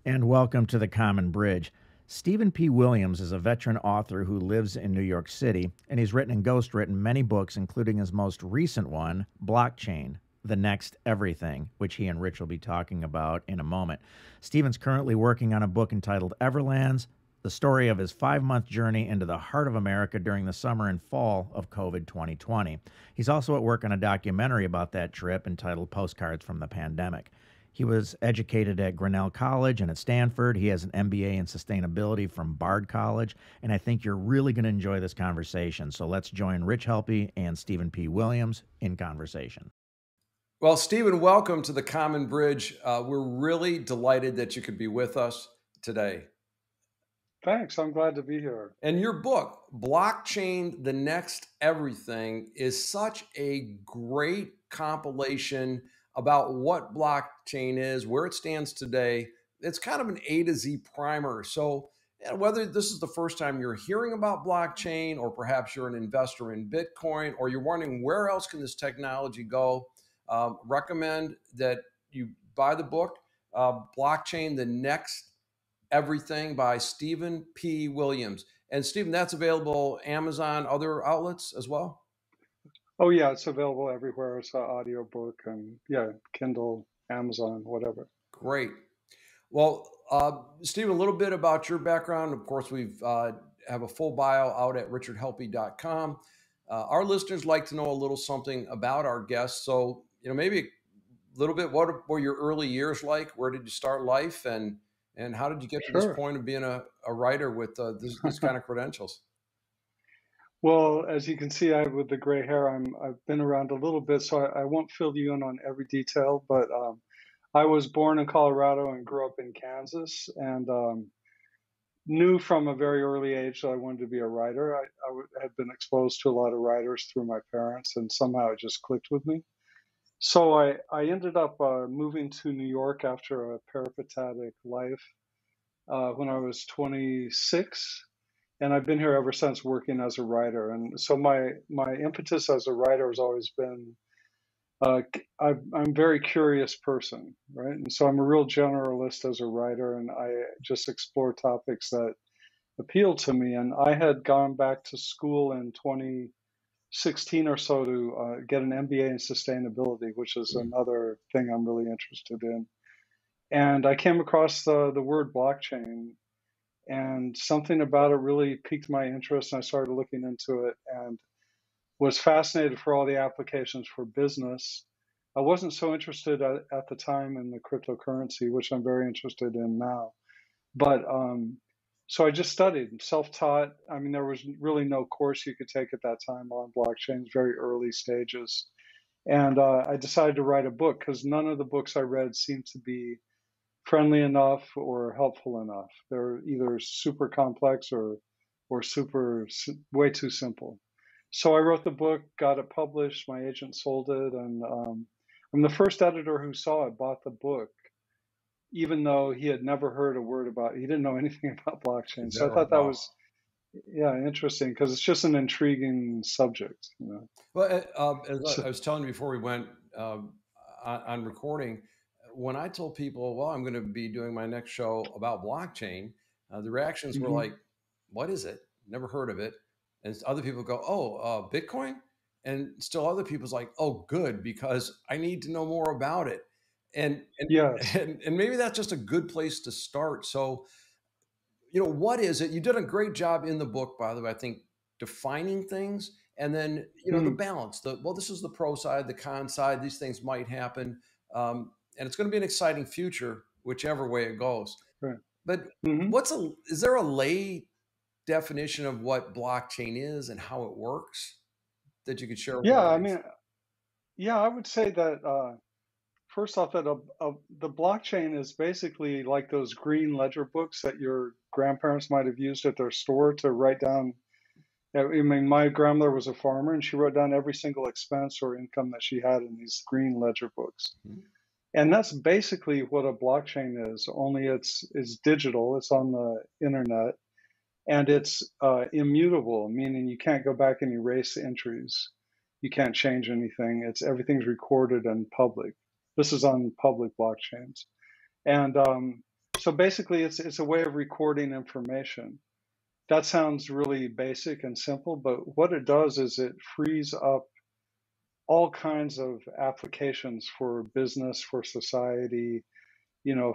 And welcome to the Common Bridge. Stephen P. Williams is a veteran author who lives in New York City, and he's written and ghostwritten many books, including his most recent one, Blockchain, The Next Everything, which he and Rich will be talking about in a moment. Stephen's currently working on a book entitled Everlands, the story of his 5-month journey into the heart of America during the summer and fall of COVID 2020. He's also at work on a documentary about that trip entitled Postcards from the Pandemic. He was educated at Grinnell College and at Stanford. He has an MBA in sustainability from Bard College, and I think you're really going to enjoy this conversation. So let's join Rich Helppie and Stephen P. Williams in conversation. Well, Stephen, welcome to the Common Bridge. We're really delighted that you could be with us today. Thanks. I'm glad to be here. And your book, Blockchain, The Next Everything, is such a great compilation about what blockchain is, where it stands today. It's kind of an A to Z primer. So whether this is the first time you're hearing about blockchain, or perhaps you're an investor in Bitcoin, or you're wondering where else can this technology go, recommend that you buy the book, Blockchain, The Next Everything by Stephen P. Williams. And Stephen, that's available Amazon, other outlets as well? Oh yeah, it's available everywhere. It's an audiobook and Kindle, Amazon, whatever. Great. Well, Stephen, a little bit about your background. Of course, we've have a full bio out at richardhelppie.com. Our listeners like to know a little something about our guests. So, maybe a little bit, what were your early years like? Where did you start life? And how did you get to this point of being a writer with these kind of credentials? Well, as you can see, with the gray hair, I've been around a little bit, so I won't fill you in on every detail. But I was born in Colorado and grew up in Kansas, and knew from a very early age that I wanted to be a writer. I had been exposed to a lot of writers through my parents, and somehow it just clicked with me. So I ended up moving to New York after a peripatetic life when I was 26. And I've been here ever since working as a writer. And so my impetus as a writer has always been, I'm a very curious person, right? And so I'm a real generalist as a writer, and I just explore topics that appeal to me. And I had gone back to school in 2016 or so to get an MBA in sustainability, which is another thing I'm really interested in. And I came across the word blockchain, and something about it really piqued my interest, and I started looking into it and was fascinated for all the applications for business. I wasn't so interested at the time in the cryptocurrency, which I'm very interested in now. But so I just studied, self-taught. I mean, there was really no course you could take at that time on blockchains, very early stages. And I decided to write a book because none of the books I read seemed to be friendly enough or helpful enough. They're either super complex or way too simple. So I wrote the book, got it published. My agent sold it, and I'm the first editor who saw it bought the book, even though he had never heard a word about. He didn't know anything about blockchain. So I thought that was interesting because it's just an intriguing subject. Well, as I was telling you before we went on recording, when I told people, well, I'm going to be doing my next show about blockchain, the reactions were like, what is it? Never heard of it. And other people go, oh, Bitcoin? And still other people's like, oh, good, because I need to know more about it. And maybe that's just a good place to start. So, what is it? You did a great job in the book, by the way, I think, defining things. And then, the balance, this is the pro side, the con side, these things might happen. And it's going to be an exciting future, whichever way it goes. Right. But is there a lay definition of what blockchain is and how it works that you could share with us? I would say that first off, that the blockchain is basically like those green ledger books that your grandparents might have used at their store to write down. I mean, my grandmother was a farmer, and she wrote down every single expense or income that she had in these green ledger books. And that's basically what a blockchain is, only it's digital, it's on the internet, and it's immutable, meaning you can't go back and erase entries. You can't change anything. Everything's recorded and public. This is on public blockchains. And So basically, it's a way of recording information. That sounds really basic and simple, but what it does is it frees up all kinds of applications for business, for society,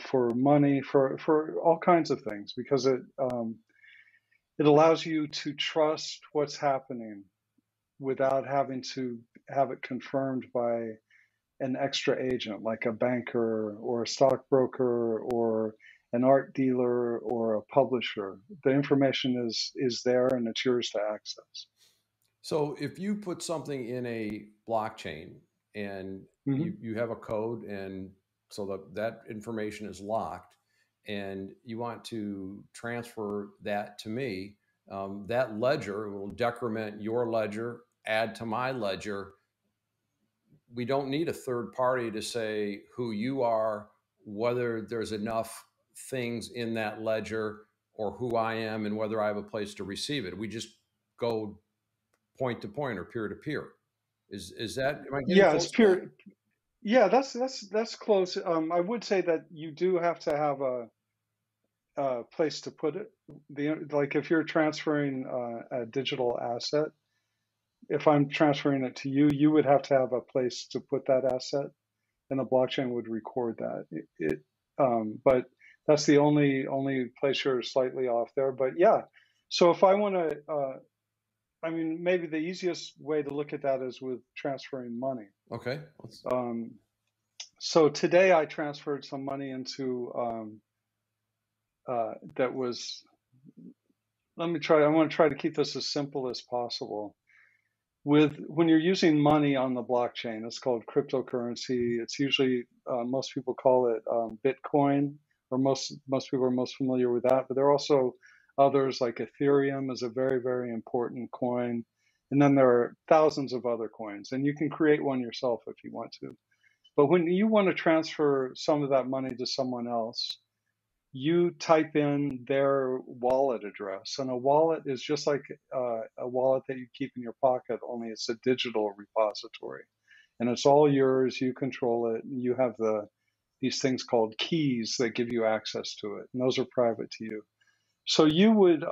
for money, for all kinds of things, because it allows you to trust what's happening without having to have it confirmed by an extra agent like a banker or a stockbroker or an art dealer or a publisher. The information is there and it's yours to access. So if you put something in a blockchain and Hmm. you have a code, and so that information is locked, and you want to transfer that to me, that ledger will decrement your ledger, add to my ledger. We don't need a third party to say who you are, whether there's enough things in that ledger, or who I am and whether I have a place to receive it. We just go point to point or peer to peer. Is that, am I getting Yeah, it's close to that? pure. Yeah, that's close. I would say that you do have to have a place to put it. Like if you're transferring a digital asset, if I'm transferring it to you, you would have to have a place to put that asset, and the blockchain would record that. But that's the only place you're slightly off there. But yeah, so if I want to, I mean, maybe the easiest way to look at that is with transferring money. Okay. So today I transferred some money into that was. Let me try. I want to try to keep this as simple as possible. When you're using money on the blockchain, it's called cryptocurrency. It's usually most people call it Bitcoin, or most people are most familiar with that. But there are also others like Ethereum is a very, very important coin, and then there are thousands of other coins, and you can create one yourself if you want to. But when you want to transfer some of that money to someone else, you type in their wallet address, and a wallet is just like a wallet that you keep in your pocket, only it's a digital repository, and it's all yours. You control it. You have these things called keys that give you access to it, and those are private to you. So you would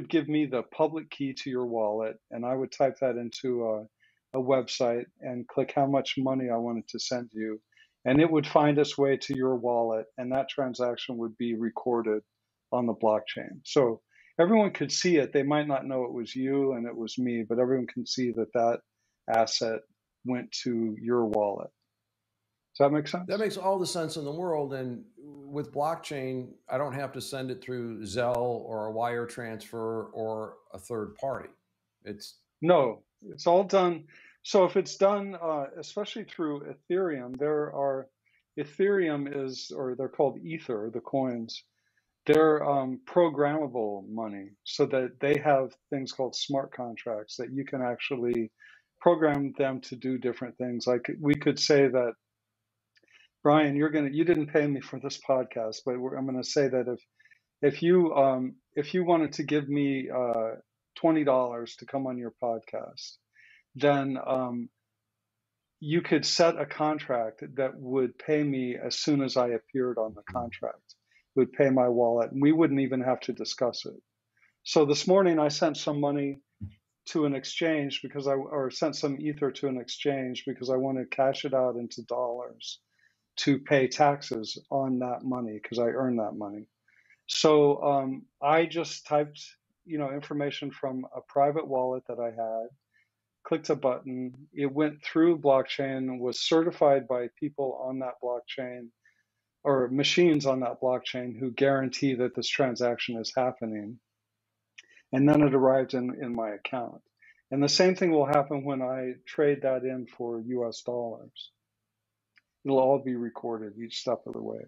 give me the public key to your wallet, and I would type that into a website and click how much money I wanted to send you, and it would find its way to your wallet, and that transaction would be recorded on the blockchain. So everyone could see it. They might not know it was you and it was me, but everyone can see that that asset went to your wallet. Does that make sense? That makes all the sense in the world. And with blockchain, I don't have to send it through Zelle or a wire transfer or a third party. No, it's all done. So if it's done, especially through Ethereum, Ethereum is, or they're called Ether, the coins. They're programmable money, so that they have things called smart contracts that you can actually program them to do different things. Like we could say that, Brian, you didn't pay me for this podcast, but I'm going to say that if you wanted to give me $20 to come on your podcast, then you could set a contract that would pay me as soon as I appeared on the contract. It would pay my wallet, and we wouldn't even have to discuss it. So this morning I sent some money to an exchange or sent some Ether to an exchange because I want to cash it out into dollars to pay taxes on that money because I earned that money. So I just typed, information from a private wallet that I had, clicked a button, it went through blockchain, was certified by people on that blockchain or machines on that blockchain who guarantee that this transaction is happening. And then it arrived in my account. And the same thing will happen when I trade that in for US dollars. It'll all be recorded each step of the way.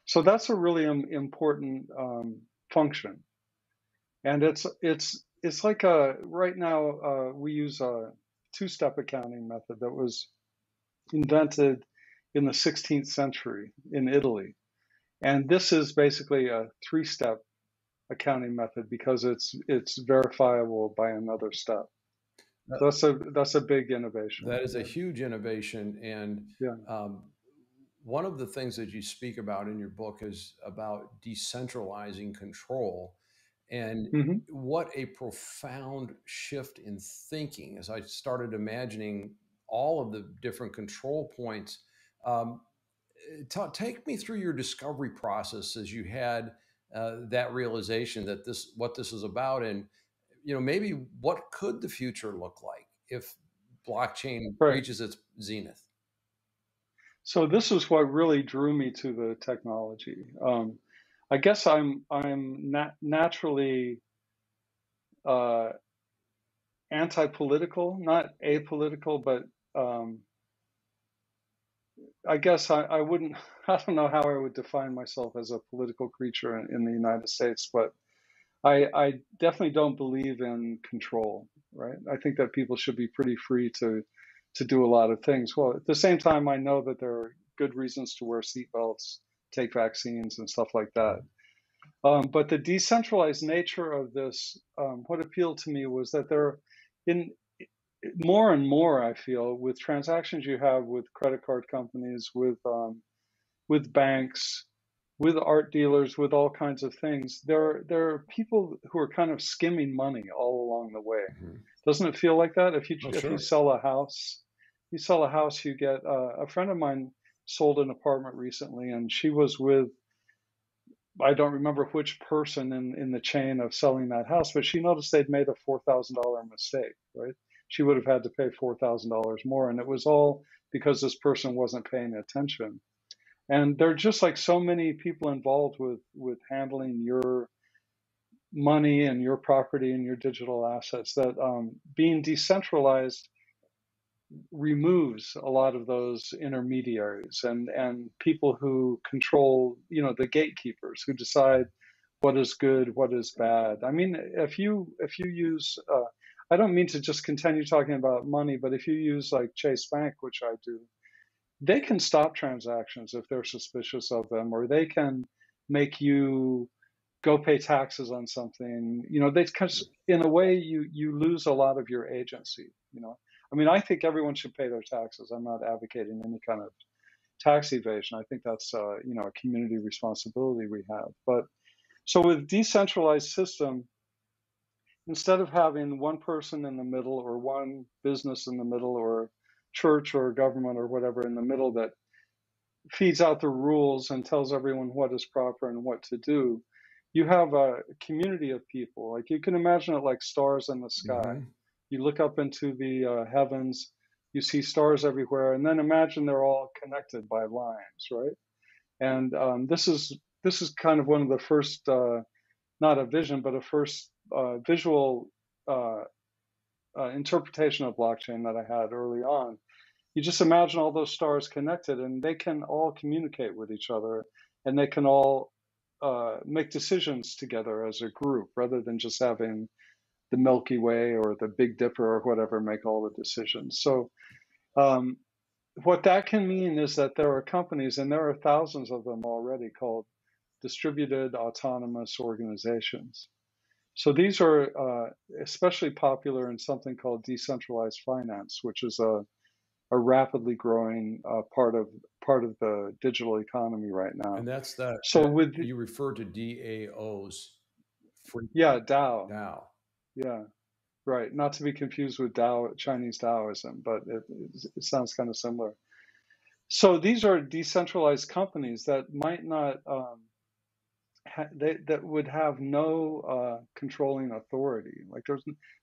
So that's a really important function. And it's like right now we use a two-step accounting method that was invented in the 16th century in Italy. And this is basically a three-step accounting method because it's verifiable by another step. That's a big innovation. That is a huge innovation. And yeah. one of the things that you speak about in your book is about decentralizing control, and Hmm. what a profound shift in thinking as I started imagining all of the different control points. Um, take me through your discovery process as you had that realization that what this is about, and maybe what could the future look like if blockchain Right. reaches its zenith. So this is what really drew me to the technology. I guess I'm naturally uh, anti-political, not apolitical, but um, I guess I wouldn't. I don't know how I would define myself as a political creature in the United States, but I definitely don't believe in control. Right? I think that people should be pretty free to do a lot of things. Well, at the same time, I know that there are good reasons to wear seatbelts, take vaccines, and stuff like that. But the decentralized nature of this, what appealed to me was that there, in more and more, I feel with transactions you have with credit card companies, with banks, with art dealers, with all kinds of things, there are people who are kind of skimming money all along the way. Mhm. Doesn't it feel like that? Oh, If you sure. sell a house, you get a friend of mine sold an apartment recently, and she was with, I don't remember which person in the chain of selling that house, but she noticed they'd made a $4,000 mistake, right? She would have had to pay $4,000 more. And it was all because this person wasn't paying attention. And there are just like so many people involved with handling your money and your property and your digital assets that being decentralized removes a lot of those intermediaries and people who control, the gatekeepers who decide what is good, what is bad. I mean, if you use, I don't mean to just continue talking about money, but if you use like Chase Bank, which I do, they can stop transactions if they're suspicious of them, or they can make you go pay taxes on something. They, because in a way you lose a lot of your agency. I mean, I think everyone should pay their taxes. I'm not advocating any kind of tax evasion. I think that's a community responsibility we have. But so with decentralized system, instead of having one person in the middle or one business in the middle or church or government or whatever in the middle that feeds out the rules and tells everyone what is proper and what to do, you have a community of people. Like you can imagine it like stars in the sky. Hmm. You look up into the heavens, you see stars everywhere, and then imagine they're all connected by lines, right? And this is kind of one of the first, not a vision, but a first visual uh, interpretation of blockchain that I had early on. You just imagine all those stars connected, and they can all communicate with each other, and they can all make decisions together as a group, rather than just having the Milky Way or the Big Dipper or whatever make all the decisions. So um, what that can mean is that there are companies, and there are thousands of them already, called distributed autonomous organizations. So these are especially popular in something called decentralized finance, which is a rapidly growing part of the digital economy right now. And that's that, So with you refer to DAOs, free yeah, DAO, DAO. yeah, right. Not to be confused with Dao, Chinese Taoism, but it sounds kind of similar. So these are decentralized companies that might not that would have no controlling authority. Like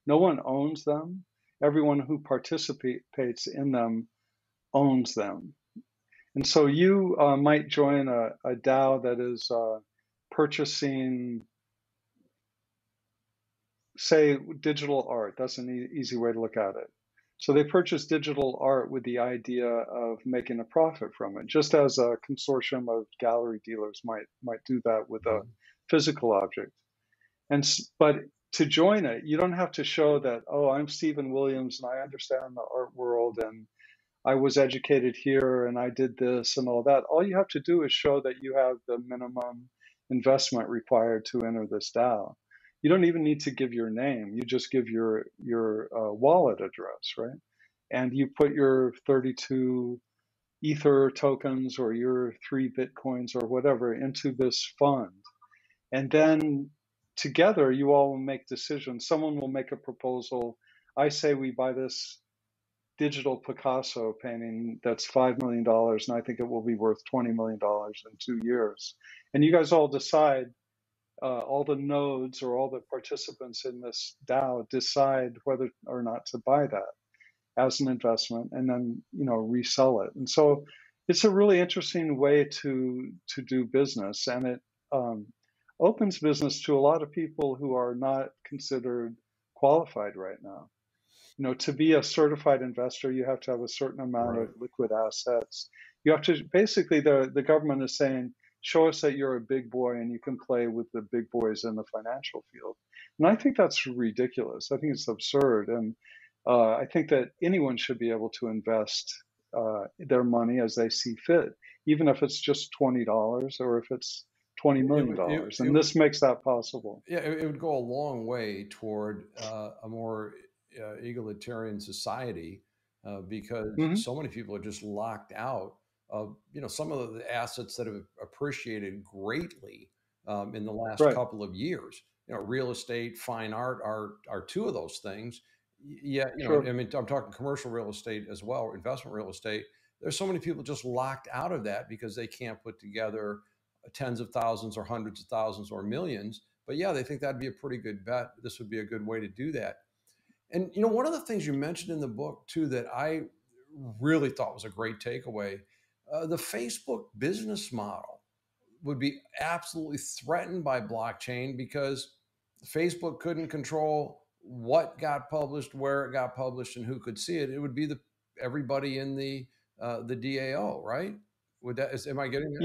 no one owns them. Everyone who participates in them owns them. And so you might join a DAO that is purchasing, say, digital art. That's an easy way to look at it. So they purchase digital art with the idea of making a profit from it, just as a consortium of gallery dealers might do that with a Mhm. physical object. But to join it, you don't have to show that, oh, I'm Stephen Williams and I understand the art world and I was educated here and I did this and all that. All you have to do is show that you have the minimum investment required to enter this DAO. You don't even need to give your name. You just give your wallet address, right? And you put your 32 Ether tokens or your 3 Bitcoins or whatever into this fund. And then together you all will make decisions. Someone will make a proposal. I say we buy this digital Picasso painting that's $5 million, and I think it will be worth $20 million in 2 years. And you guys all decide, all the nodes or all the participants in this DAO decide whether or not to buy that as an investment, and then resell it. And so it's a really interesting way to do business, and it opens business to a lot of people who are not considered qualified right now. To be a certified investor, you have to have a certain amount Right. of liquid assets. You have to basically, the government is saying, show us that you're a big boy and you can play with the big boys in the financial field. And I think that's ridiculous. I think it's absurd. And I think that anyone should be able to invest their money as they see fit, even if it's just $20 or if it's $20 million. And this makes that possible. Yeah, it would go a long way toward a more egalitarian society because so many people are just locked out of some of the assets that have appreciated greatly in the last Right. couple of years. Real estate, fine art are two of those things. Yeah, Sure. I mean, I'm talking commercial real estate as well, or investment real estate. There's so many people just locked out of that because they can't put together tens of thousands or hundreds of thousands or millions. But yeah, they think that'd be a pretty good bet. This would be a good way to do that. And one of the things you mentioned in the book too that I really thought was a great takeaway, the Facebook business model would be absolutely threatened by blockchain because Facebook couldn't control what got published, where it got published, and who could see it. It would be everybody in the DAO, right? Am I getting that?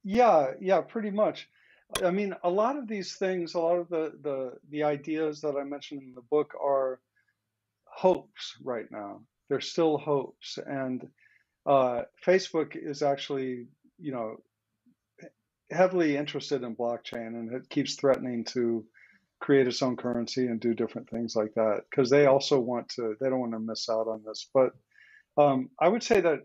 Yeah. Yeah, pretty much. I mean, a lot of these things, a lot of the ideas that I mentioned in the book are hopes right now. They're still hopes, and Facebook is actually, heavily interested in blockchain, and it keeps threatening to create its own currency and do different things like that because they also they don't want to miss out on this. But I would say that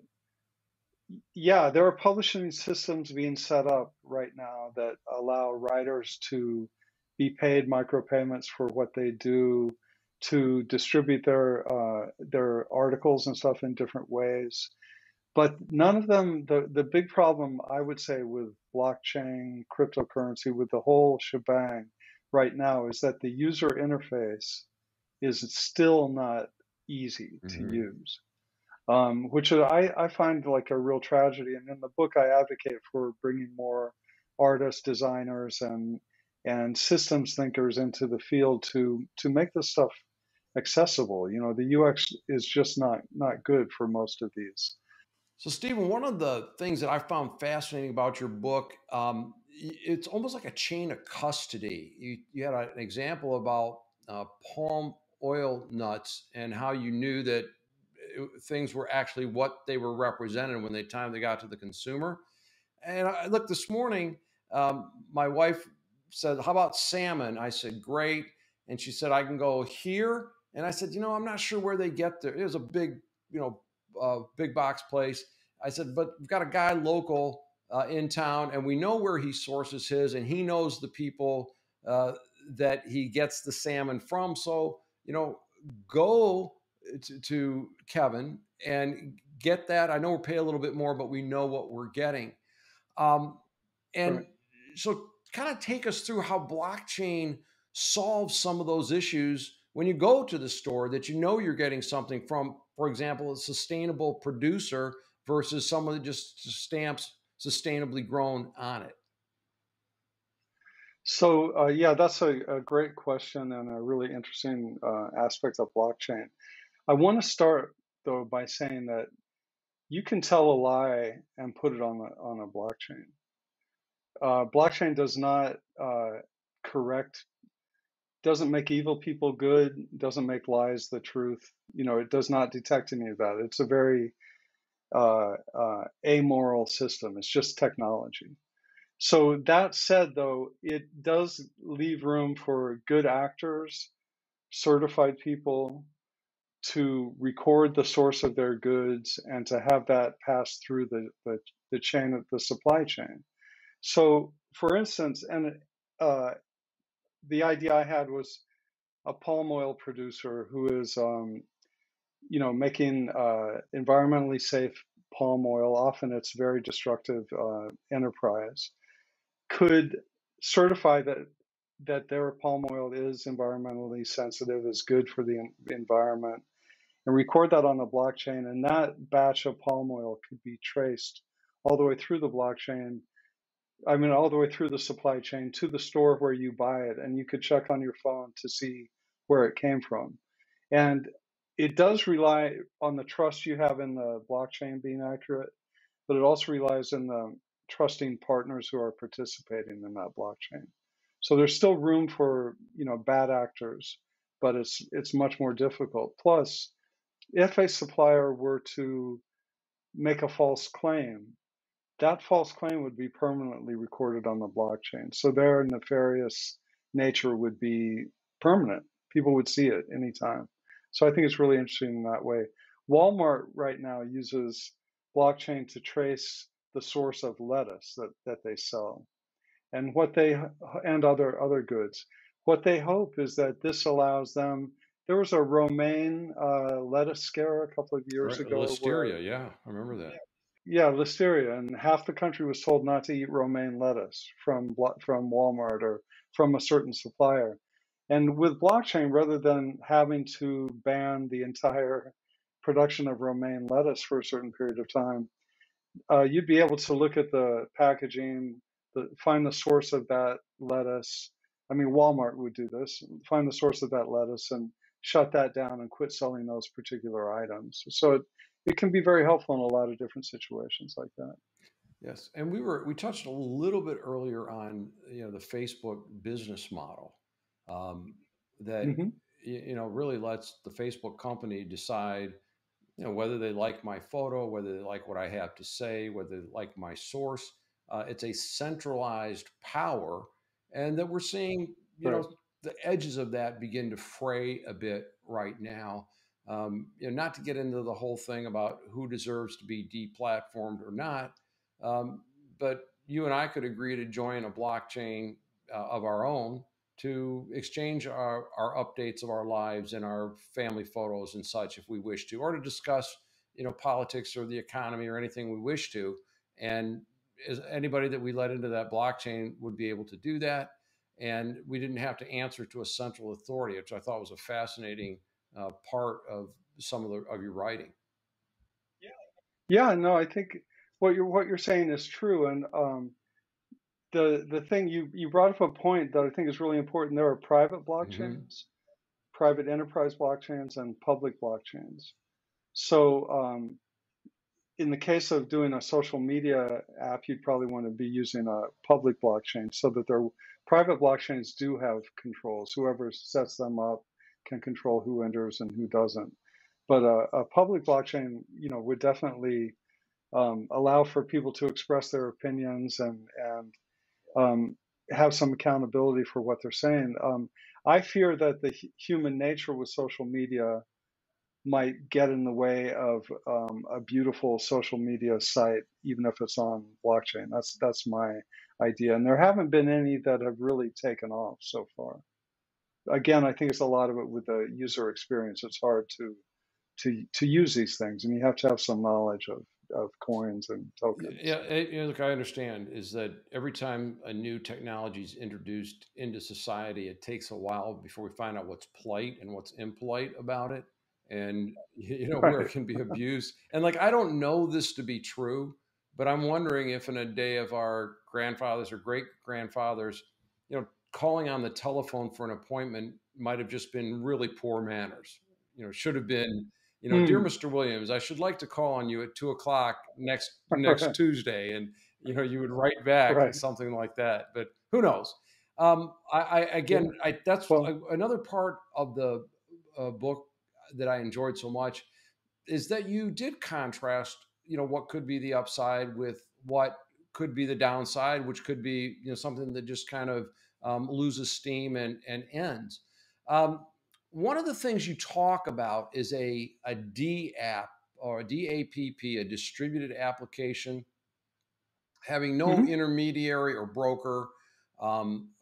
yeah, there are publishing systems being set up right now that allow writers to be paid micropayments for what they do, to distribute their articles and stuff in different ways. But none of them, the big problem I would say with blockchain, cryptocurrency, with the whole shebang right now is that the user interface is still not easy to use. Which I find like a real tragedy. And in the book, I advocate for bringing more artists, designers, and systems thinkers into the field to make this stuff accessible. The UX is just not good for most of these. So, Stephen, one of the things that I found fascinating about your book, it's almost like a chain of custody. You had an example about palm oil nuts and how you knew that things were actually what they were represented when they got to the consumer. And I looked this morning, my wife said, "How about salmon?" I said, "Great." And she said, "I can go here." And I said, I'm not sure where they get there. It was a big, big box place. I said, "But we've got a guy local in town and we know where he sources his and he knows the people that he gets the salmon from. So, go to Kevin and get that. I know we'll pay a little bit more, but we know what we're getting." And Right. so kind of take us through how blockchain solves some of those issues when you go to the store that you're getting something from, for example, a sustainable producer versus someone that just stamps sustainably grown on it. So yeah, that's a great question and a really interesting aspect of blockchain. I want to start though by saying that you can tell a lie and put it on a blockchain. Blockchain does not doesn't make evil people good, doesn't make lies the truth. It does not detect any of that. It's a very amoral system. It's just technology. So that said, though, it does leave room for good actors, certified people to record the source of their goods and to have that pass through the chain of the supply chain. So, for instance, and the idea I had was a palm oil producer who is, making environmentally safe palm oil. Often it's very destructive enterprise. Could certify that their palm oil is environmentally sensitive, is good for the environment, and record that on the blockchain. And that batch of palm oil could be traced all the way through the blockchain. I mean, all the way through the supply chain to the store where you buy it, and you could check on your phone to see where it came from. And it does rely on the trust you have in the blockchain being accurate, but it also relies on the trusting partners who are participating in that blockchain. So there's still room for, bad actors, but it's much more difficult. Plus, if a supplier were to make a false claim, that false claim would be permanently recorded on the blockchain. So their nefarious nature would be permanent. People would see it anytime. So I think it's really interesting in that way. Walmart right now uses blockchain to trace the source of lettuce that they sell and other goods. What they hope is that this allows them. There was a romaine lettuce scare a couple of years Right. ago. Listeria, yeah, I remember that. Yeah, listeria, and half the country was told not to eat romaine lettuce from Walmart or from a certain supplier. And with blockchain, rather than having to ban the entire production of romaine lettuce for a certain period of time, you'd be able to look at the packaging, find the source of that lettuce. I mean, Walmart would do this, find the source of that lettuce and shut that down and quit selling those particular items. So it can be very helpful in a lot of different situations like that. Yes, and we touched a little bit earlier on the Facebook business model that Hmm. really lets the Facebook company decide whether they like my photo, whether they like what I have to say, whether they like my source. It's a centralized power, and that we're seeing Right. the edges of that begin to fray a bit right now. Not to get into the whole thing about who deserves to be deplatformed or not, um, but you and I could agree to join a blockchain of our own to exchange our updates of our lives and our family photos and such if we wish to, or to discuss politics or the economy or anything we wish to. And as anybody that we let into that blockchain would be able to do that, and we didn't have to answer to a central authority, which I thought was a fascinating part of some of your writing. Yeah, no, I think what you're saying is true. And the thing you brought up a point that I think is really important. There are private Mm-hmm. blockchains, private enterprise blockchains, and public blockchains. So in the case of doing a social media app, you'd probably want to be using a public blockchain so that their private blockchains do have controls. Whoever sets them up can control who enters and who doesn't. But a public blockchain, would definitely allow for people to express their opinions and have some accountability for what they're saying. I fear that the human nature with social media might get in the way of a beautiful social media site, even if it's on blockchain. That's my idea, and there haven't been any that have really taken off so far. Again, I think it's a lot of it with the user experience. It's hard to use these things, and you have to have some knowledge of coins and tokens. Yeah, look, I understand is that every time a new technology is introduced into society, it takes a while before we find out what's polite and what's impolite about it, and where it Right. can be abused. And like, I don't know this to be true, but I'm wondering if in a day of our grandfathers or great grandfathers, calling on the telephone for an appointment might have just been really poor manners. Should have been dear Mm, Mr. Williams, I should like to call on you at 2 o'clock next right. Tuesday, and you would write back Right. something like that. But who knows? Yeah. That's Well, another part of the book that I enjoyed so much is that you did contrast, what could be the upside with what could be the downside, which could be something that just kind of loses steam and ends. Um, one of the things you talk about is a DApp or a DAPP, a distributed application, having no intermediary or broker.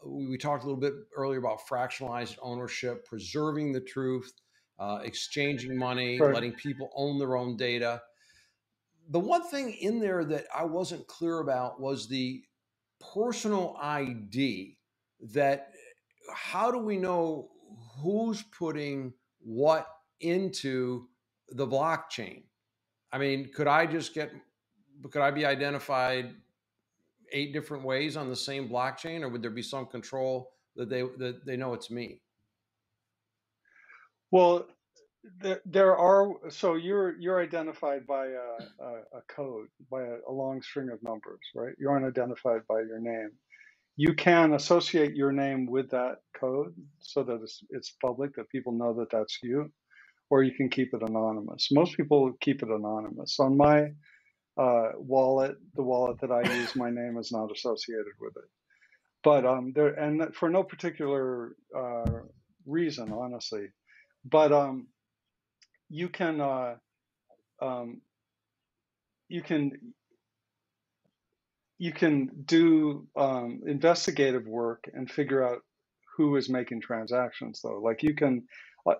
We talked a little bit earlier about fractionalized ownership, preserving the truth, exchanging money, Right. letting people own their own data. The one thing in there that I wasn't clear about was the personal ID. That how do we know who's putting what into the blockchain? I mean, could I be identified 8 different ways on the same blockchain, or would there be some control that they know it's me? Well, there are, so you're identified by a code, by a long string of numbers, right? You aren't identified by your name. You can associate your name with that code so that it's public, that people know that that's you, or you can keep it anonymous. Most people keep it anonymous. On my wallet, the wallet that I use, my name is not associated with it. But and for no particular reason, honestly. But you can um, you can you can do investigative work and figure out who is making transactions, though. Like you can,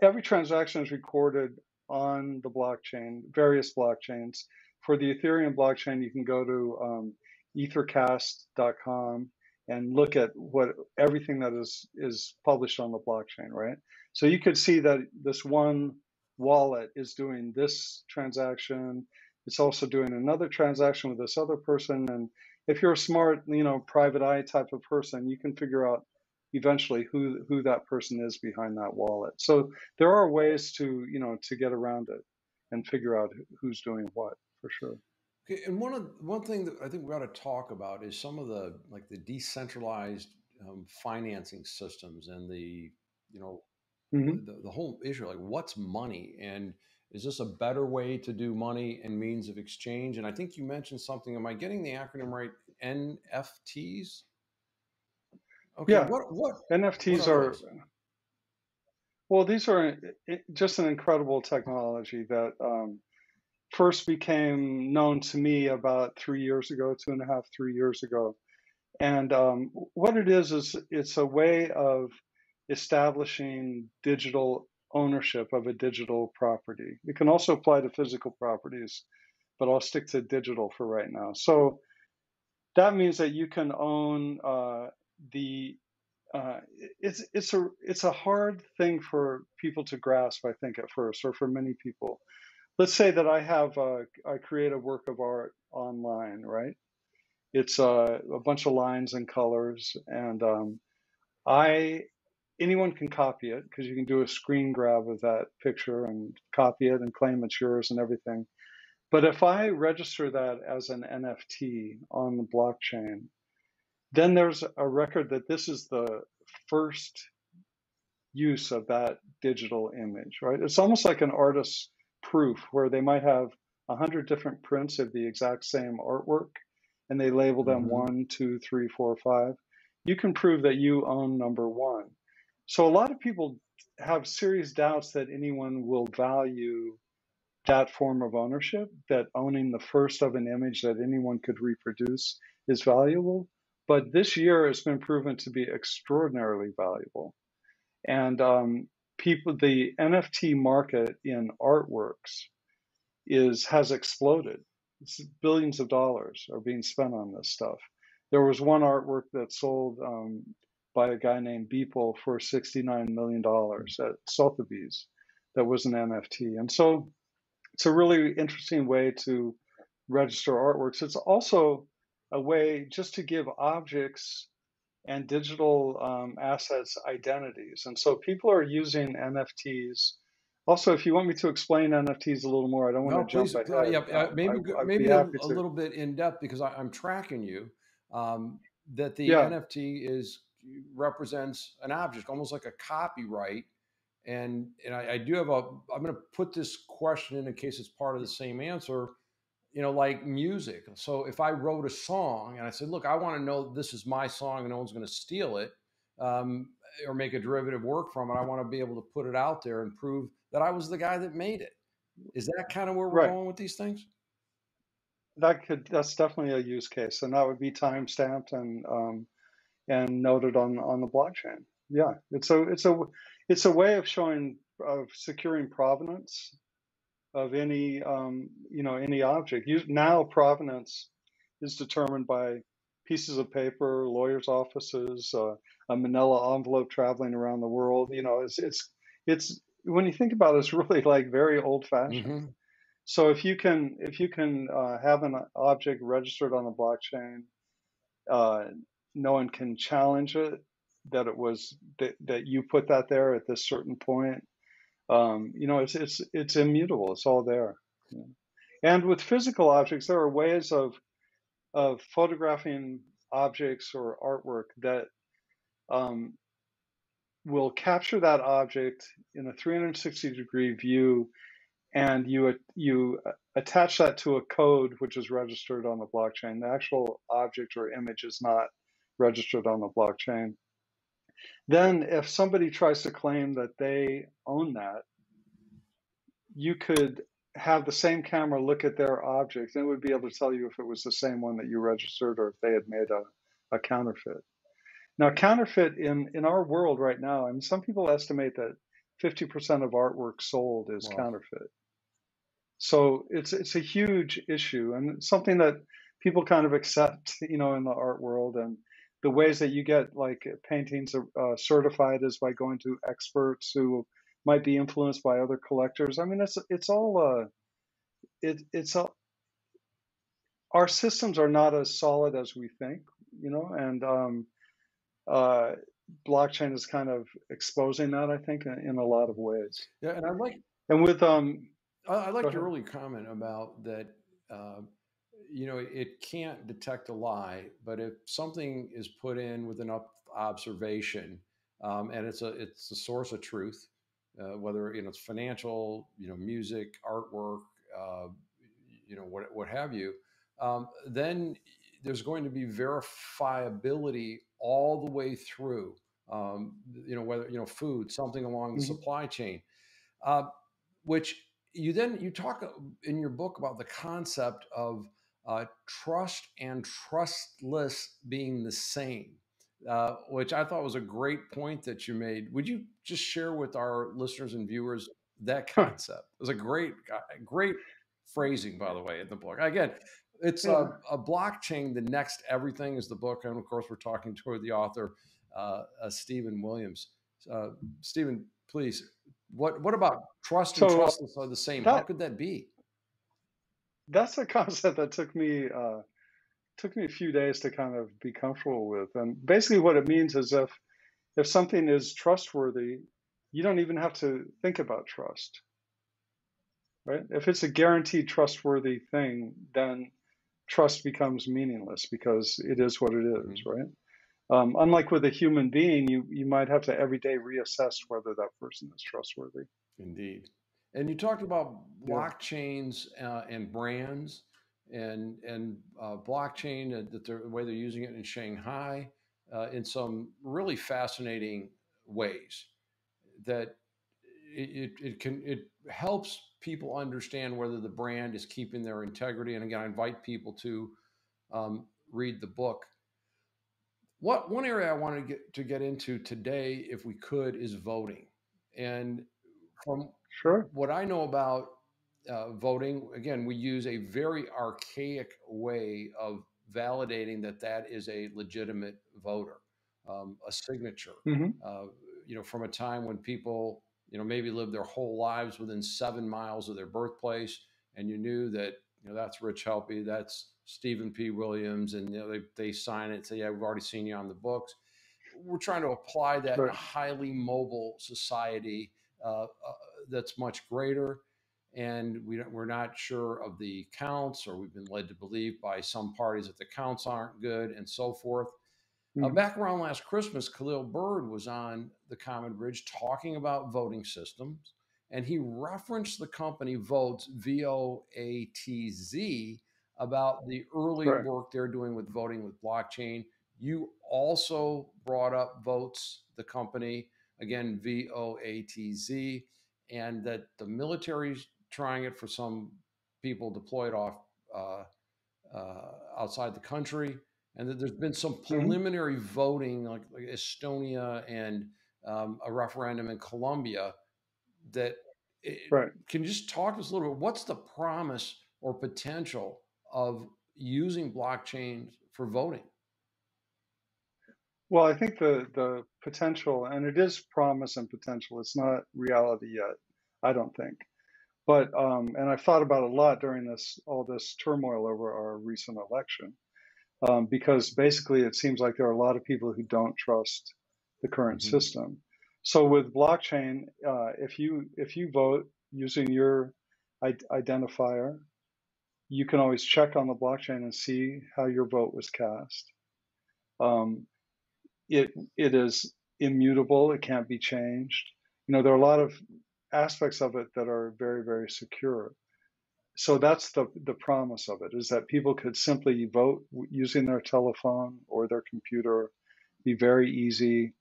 every transaction is recorded on the blockchain, various blockchains. For the Ethereum blockchain, you can go to ethercast.com and look at what everything that is published on the blockchain, right? So you could see that this one wallet is doing this transaction. It's also doing another transaction with this other person, and if you're a smart, private eye type of person, you can figure out eventually who that person is behind that wallet. So there are ways to to get around it and figure out who's doing what, for sure. Okay, and one thing that I think we ought to talk about is some of the decentralized financing systems and the you know Hmm. the whole issue, like what's money, and is this a better way to do money and means of exchange? And I think you mentioned something. Am I getting the acronym right? NFTs. Okay, Yeah, what NFTs are are, those? well, these are just an incredible technology that first became known to me about 3 years ago, 2.5, 3 years ago. And what it is it's a way of establishing digital ownership of a digital property. It can also apply to physical properties, but I'll stick to digital for right now. So that means that you can own the. Uh, it's a hard thing for people to grasp, I think, at first, or for many people. Let's say that I create a work of art online, right? It's a bunch of lines and colors, and I anyone can copy it because you can do a screen grab of that picture and copy it and claim it's yours and everything. But if I register that as an NFT on the blockchain, then there's a record that this is the first use of that digital image, right? It's almost like an artist's proof where they might have 100 different prints of the exact same artwork and they label them Mm-hmm. 1, 2, 3, 4, 5. You can prove that you own number one. So a lot of people have serious doubts that anyone will value that form of ownership, that owning the first of an image that anyone could reproduce is valuable. But this year has been proven to be extraordinarily valuable. And the NFT market in artworks has exploded. It's billions of dollars are being spent on this stuff. There was one artwork that sold by a guy named Beeple for $69 million at Sotheby's that was an NFT. And so it's a really interesting way to register artworks. It's also a way just to give objects and digital assets identities. And so people are using NFTs. Also, if you want me to explain NFTs a little more, I don't want No, to jump please. ahead. I'd be Maybe a happy to. little bit in depth because I'm tracking you. That the Yeah. NFT represents an object, almost like a copyright. And I do have I'm going to put this question in case it's part of the same answer. Like music. So if I wrote a song and I said, look, I want to know this is my song and no one's going to steal it. Um, or make a derivative work from it. I want to be able to put it out there and prove that I was the guy that made it. Is that kind of where we're Right. going with these things? That's definitely a use case, and that would be time stamped and noted on the blockchain. Yeah, it's a way of showing of securing provenance of any any object. Now provenance is determined by pieces of paper, lawyers' offices, a manila envelope traveling around the world. It's when you think about it, it's really like very old fashioned. Mm-hmm. So if you can have an object registered on the blockchain, uh, no one can challenge it that it was that you put that there at this certain point. It's immutable. It's all there. Yeah. And with physical objects, there are ways of photographing objects or artwork that um, will capture that object in a 360-degree view, and you attach that to a code which is registered on the blockchain. The actual object or image is not registered on the blockchain. Then, if somebody tries to claim that they own that, you could have the same camera look at their object and it would be able to tell you if it was the same one that you registered or if they had made a counterfeit. Now, counterfeit in our world right now, I mean, some people estimate that 50% of artwork sold is Wow. counterfeit. So it's a huge issue and something that people kind of accept, in the art world. And the ways that you get like paintings certified is by going to experts who might be influenced by other collectors. I mean, it's all it's all, our systems are not as solid as we think, and uh, blockchain is kind of exposing that, I think, in a lot of ways. Yeah, and And with I go like your ahead. early comment about that. Uh, it can't detect a lie, but if something is put in with enough observation, and it's a source of truth, whether it's financial, music, artwork, uh, what have you, then there's going to be verifiability all the way through. Whether food, something along the Mhm. supply chain, uh, which you talk in your book about the concept of trust and trustless being the same, which I thought was a great point that you made. Would you just share with our listeners and viewers that concept? It was a great phrasing, by the way, in the book. Again, it's Yeah. a blockchain. The next everything is the book, and of course, we're talking to the author, Stephen Williams. Stephen, please. What about trust and So trustless are the same? How that could that be? that's a concept that took me a few days to kind of be comfortable with. And basically, what it means is if something is trustworthy, you don't even have to think about trust, right? If it's a guaranteed trustworthy thing, then trust becomes meaningless because it is what it is, Mm-hmm. right? Unlike with a human being, you might have to every day reassess whether that person is trustworthy. Indeed. And you talked about Yeah. blockchains and brands and blockchain that the way they're using it in Shanghai in some really fascinating ways that it helps people understand whether the brand is keeping their integrity. And again, I invite people to read the book. What one area I wanted to get into today, if we could, is voting. And from Sure. what I know about voting, again, we use a very archaic way of validating that is a legitimate voter, a signature. Hmm. Uh, from a time when people, maybe lived their whole lives within 7 miles of their birthplace, and you knew that, that's Rich Helppie, that's Stephen P. Williams, and they sign it and say, yeah, we've already seen you on the books. We're trying to apply that in a Right. highly mobile society that's much greater. And we're not sure of the counts, or we've been led to believe by some parties that the counts aren't good, and so forth. Hmm. Back around last Christmas, Khalil Bird was on the Common Bridge talking about voting systems, and he referenced the company Votes, VOATZ, about the early Right. work they're doing with voting with blockchain. You also brought up Votes, the company, again, VOATZ, and that the military's trying it for some people deployed off uh, outside the country, and that there's been some Mhm. preliminary voting, like Estonia and a referendum in Colombia. That Right. can you just talk to us a little bit? What's the promise or potential of using blockchain for voting? Well, I think the potential, and it is promise and potential. It's not reality yet, I don't think. But and I've thought about it a lot during all this turmoil over our recent election, because basically it seems like there are a lot of people who don't trust the current Mm-hmm. system. So with blockchain, if you vote using your identifier, you can always check on the blockchain and see how your vote was cast. Um, it is immutable; it can't be changed. There are a lot of aspects of it that are very, very secure. So that's the promise of it, is that people could simply vote using their telephone or their computer, be very easy.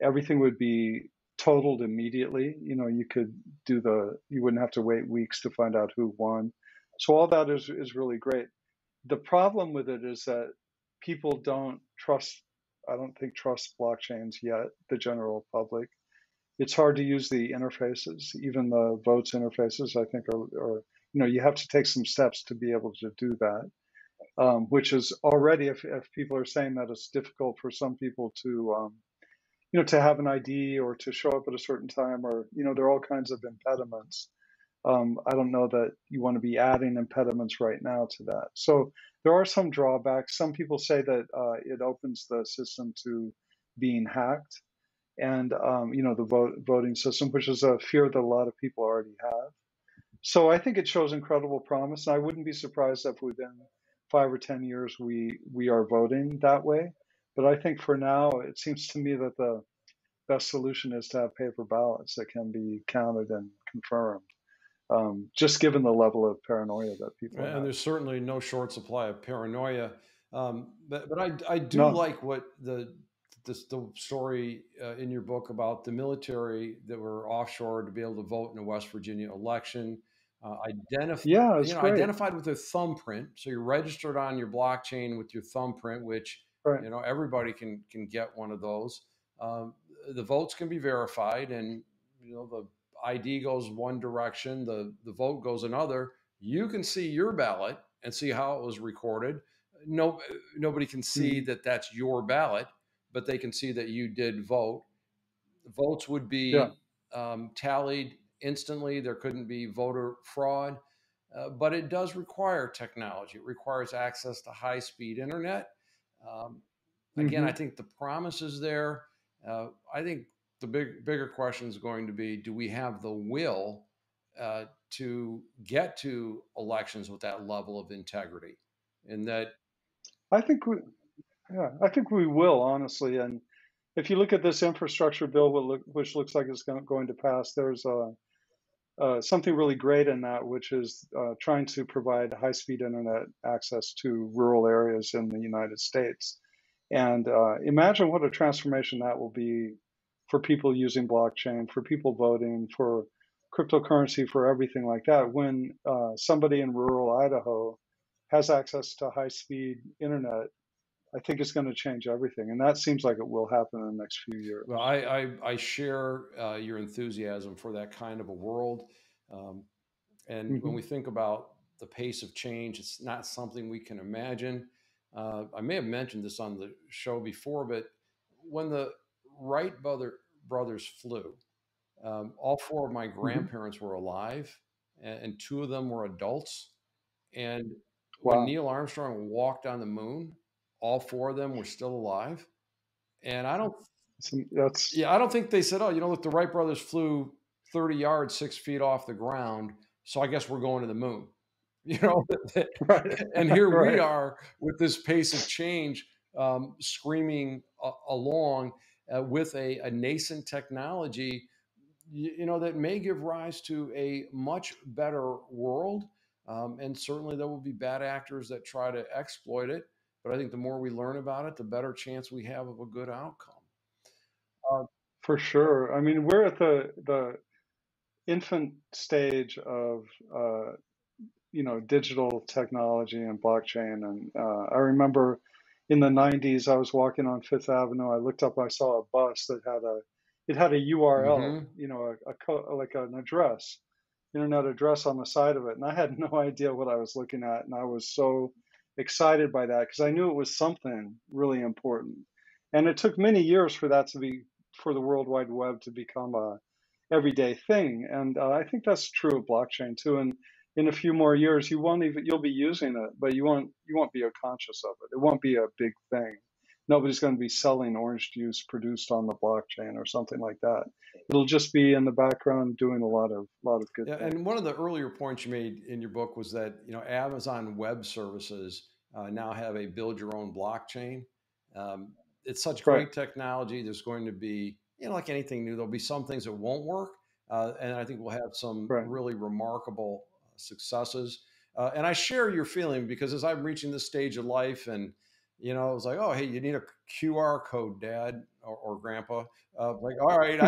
Everything would be totaled immediately. You wouldn't have to wait weeks to find out who won. So all that is really great. The problem with it is that people don't trust, I don't think trust blockchains yet, the general public. It's hard to use the interfaces, even the votes interfaces, I think you have to take some steps to be able to do that, which is already, if people are saying that it's difficult for some people to have an ID or to show up at a certain time, or, there are all kinds of impediments. I don't know that you want to be adding impediments right now to that. So there are some drawbacks. Some people say that it opens the system to being hacked, and the voting system, which is a fear that a lot of people already have. So I think it shows incredible promise, and I wouldn't be surprised if within 5 or 10 years we are voting that way. But I think for now, it seems to me that the best solution is to have paper ballots that can be counted and confirmed, just given the level of paranoia that people And have. there's certainly no short supply of paranoia. But I do No, like what the story in your book about the military that were offshore to be able to vote in the West Virginia election. yeah, it's great. Identified with their thumbprint. So you're registered on your blockchain with your thumbprint, which Right. everybody can get one of those. Um, the votes can be verified, and the ID goes one direction, the vote goes another. You can see your ballot and see how it was recorded. No, nobody can see Mhm. that that's your ballot, but they can see that you did vote. The votes would Yeah. be tallied instantly. There couldn't be voter fraud, but it does require technology. It requires access to high-speed internet. Um, Again, I Hmm. think the promise is there. I think the bigger question is going to be: do we have the will to get to elections with that level of integrity? And that, I think we, yeah, I think we will, honestly. And if you look at this infrastructure bill, which looks like it's going to pass, there's something really great in that, which is trying to provide high-speed internet access to rural areas in the United States. And imagine what a transformation that will be for people using blockchain, for people voting, for cryptocurrency, for everything like that. When somebody in rural Idaho has access to high-speed internet, I think it's going to change everything. And that seems like it will happen in the next few years. well, I share your enthusiasm for that kind of a world. Um, and when Hmm. we think about the pace of change, it's not something we can imagine. I may have mentioned this on the show before, but when the brothers flew, all four of my Hmm. grandparents were alive, and two of them were adults. And when Wow. Neil Armstrong walked on the moon, all four of them were still alive. And That's I don't think they said, "Oh, look, the Wright brothers flew 30 yards, 6 feet off the ground, so I guess we're going to the moon." You know, right. and here we Right. are with this pace of change, screaming along with a nascent technology, that may give rise to a much better world. And certainly there will be bad actors that try to exploit it. but I think the more we learn about it, the better chance we have of a good outcome. For sure. I mean, we're at the infant stage of digital technology and blockchain. And I remember in the 90s, I was walking on Fifth Avenue. I looked up, I saw a bus that had a URL, Mm-hmm. like an address, internet address on the side of it. And I had no idea what I was looking at. And I was so excited by that because I knew it was something really important. And it took many years for for the World Wide Web to become a everyday thing. And I think that's true of blockchain too. And in a few more years, you'll be using it, but you won't be conscious of it. It won't be a big thing. Nobody's going to be selling orange juice produced on the blockchain or something like that. It'll just be in the background doing a lot of good Yeah, things. and one of the earlier points you made in your book was that Amazon Web Services now have a build your own blockchain. Um, it's such Right, great technology. There's going to be like anything new, there'll be some things that won't work, and I think we'll have some right. really remarkable successes. And I share your feeling because as I'm reaching this stage of life, and it was like, oh, hey, you need a QR code, Dad or Grandpa. Like, all right,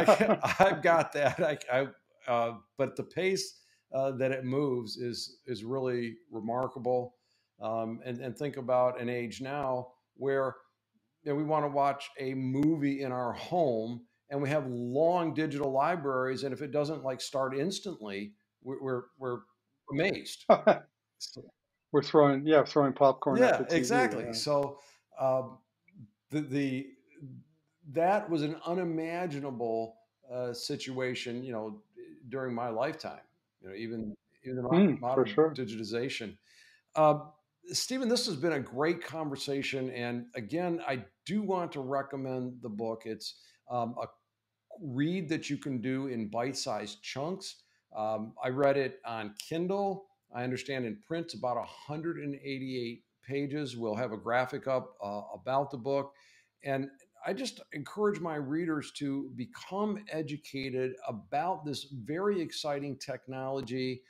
I've got that. But the pace that it moves is really remarkable. And think about an age now where we want to watch a movie in our home, and we have long digital libraries, and if it doesn't like start instantly, we're amazed. So, Throwing popcorn at yeah, the TV. exactly. So um, the that was an unimaginable situation, during my lifetime. Even the For modern sure. digitization. Uh, Stephen, this has been a great conversation, and again, I do want to recommend the book. It's a read that you can do in bite-sized chunks. I read it on Kindle. I understand in print it's about 188 pages. We'll have a graphic up about the book. And I just encourage my readers to become educated about this very exciting technology,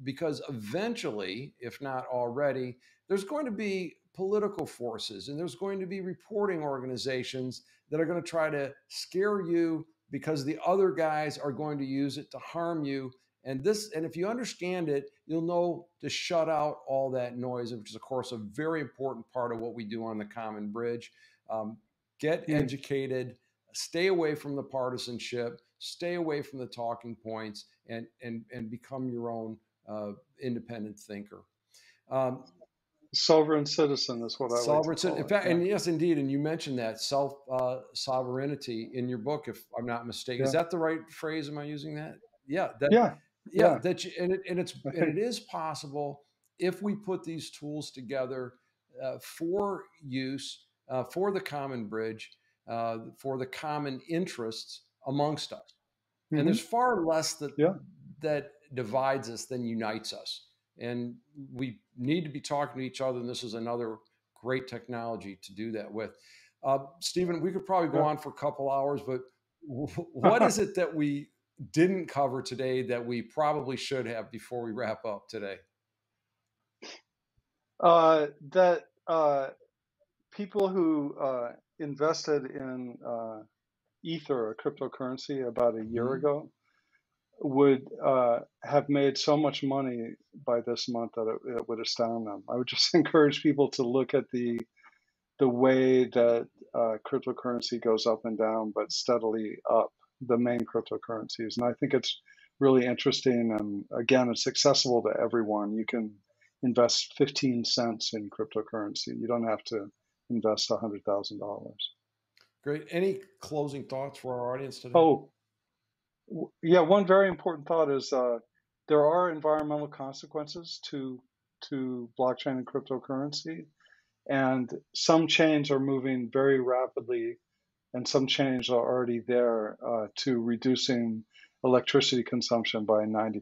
because eventually, if not already, there's going to be political forces and there's going to be reporting organizations that are going to try to scare you because the other guys are going to use it to harm you. And if you understand it, you'll know to shut out all that noise, which is of course a very important part of what we do on the Common Bridge. Um, get Mm. educated, stay away from the partisanship, stay away from the talking points, and become your own independent thinker. Um, Sovereign citizen is what I like to Sovereignty, in call it. fact, Yeah. and yes, indeed, and you mentioned that self sovereignty in your book, if I'm not mistaken. Is Yeah. that the right phrase? Am I using that? Yeah, that Yeah. yeah, Yeah. that you, I and think. it is possible if we put these tools together for use for the common bridge, for the common interests amongst us. And Hmm. there's far less Yeah. that divides us than unites us. And we need to be talking to each other. And this is another great technology to do that with. Stephen, we could probably go Yeah. on for a couple hours, but what is it that we didn't cover today that we probably should have before we wrap up today? That people who invested in Ether, a cryptocurrency, about a year Hmm. ago would have made so much money by this month that it would astound them. I would just encourage people to look at the way that cryptocurrency goes up and down, but steadily up, the main cryptocurrencies. And I think it's really interesting. And again, it's accessible to everyone. You can invest 15 cents in cryptocurrency. You don't have to invest $100,000. Great. Any closing thoughts for our audience today? Oh, yeah, one very important thought is there are environmental consequences to blockchain and cryptocurrency, and some chains are moving very rapidly, and some chains are already there to reducing electricity consumption by 90%.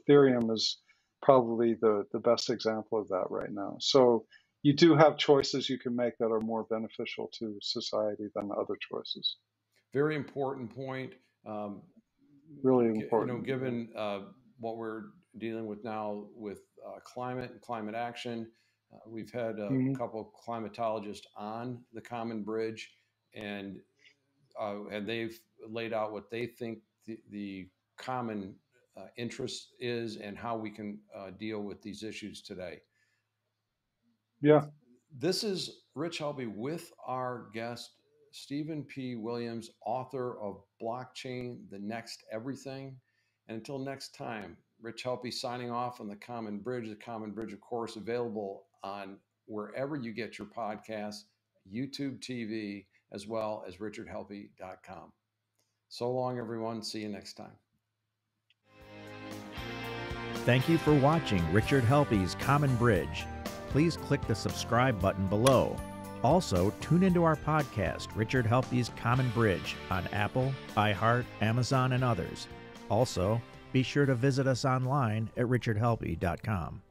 Ethereum is probably the best example of that right now. So you do have choices you can make that are more beneficial to society than other choices. Very important point. Um, Really important. Yeah. given what we're dealing with now with climate and climate action, We've had a couple climatologists on the Common Bridge, and they've laid out what they think the common interest is and how we can deal with these issues today. Yeah. This is Rich Helppie with our guest, Stephen P. Williams, author of Blockchain, The Next Everything. And until next time, Rich Helppie signing off on The Common Bridge. The Common Bridge, of course, available on wherever you get your podcasts, YouTube TV, as well as richardhelppie.com. So long, everyone. See you next time. Thank you for watching Richard Helppie's Common Bridge. Please click the subscribe button below. Also, tune into our podcast, Richard Helppie's Common Bridge, on Apple, iHeart, Amazon, and others. Also, be sure to visit us online at richardhelppie.com.